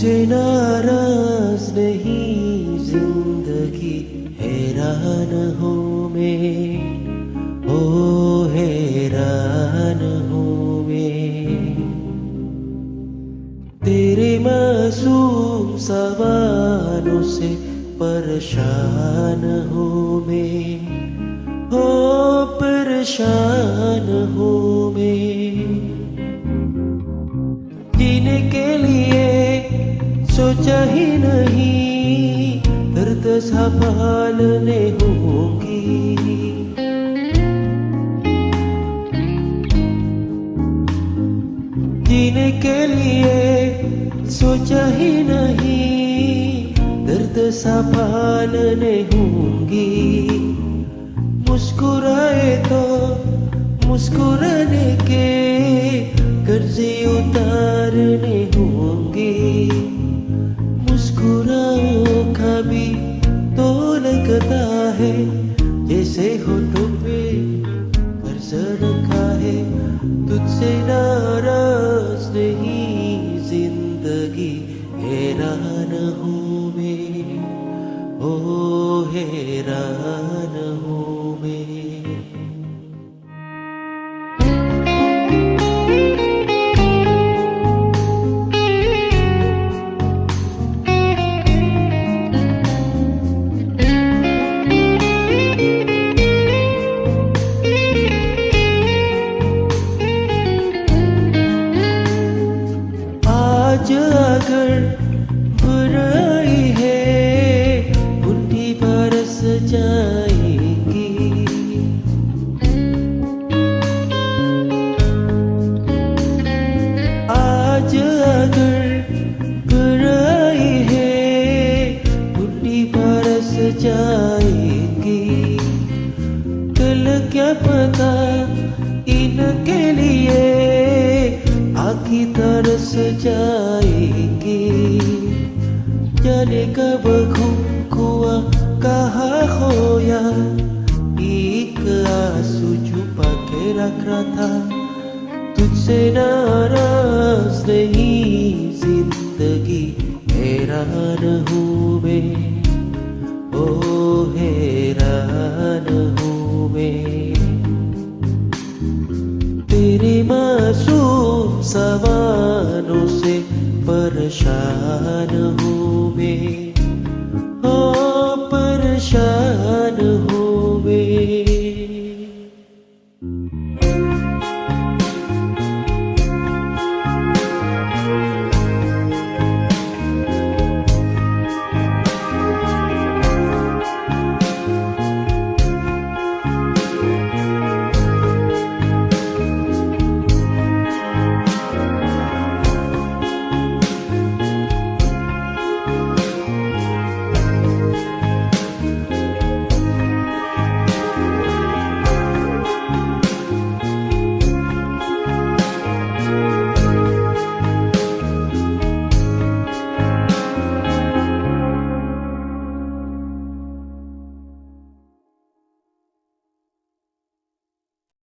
तुझसे नाराज नहीं जिंदगी, हैरान हूँ मैं, ओ हैरान हूँ मैं। तेरे मासूम सवालों से परेशान हूँ मैं, हो परेशान हूँ मैं। जीने के लिए सोचा ही नहीं, दर्द संभालने होंगी। जीने के लिए सोचा ही नहीं, दर्द संभालने होंगी। मुस्कुराए तो मुस्कुराने के कर्जे उतारने होंगे। मुस्कुराओ कभी तो लगता है जैसे होठों पे कर्ज रखा है। तुझसे नाराज नहीं जिंदगी, हैरान हूँ मैं, ओ हैरान हूँ मैं। आज अगर बुराई है उल्टी बरस जाएगी। आज अगर बुराई है उल्टी बरस जाएगी। कल क्या पता इनके लिए आँखी तरस जाएंगे। जाने कब घूम कुआ कहाँ खोया, एक आंसू छुपा के रख रहा था। तुझसे नाराज नहीं जिंदगी, हैरान हूँ मैं,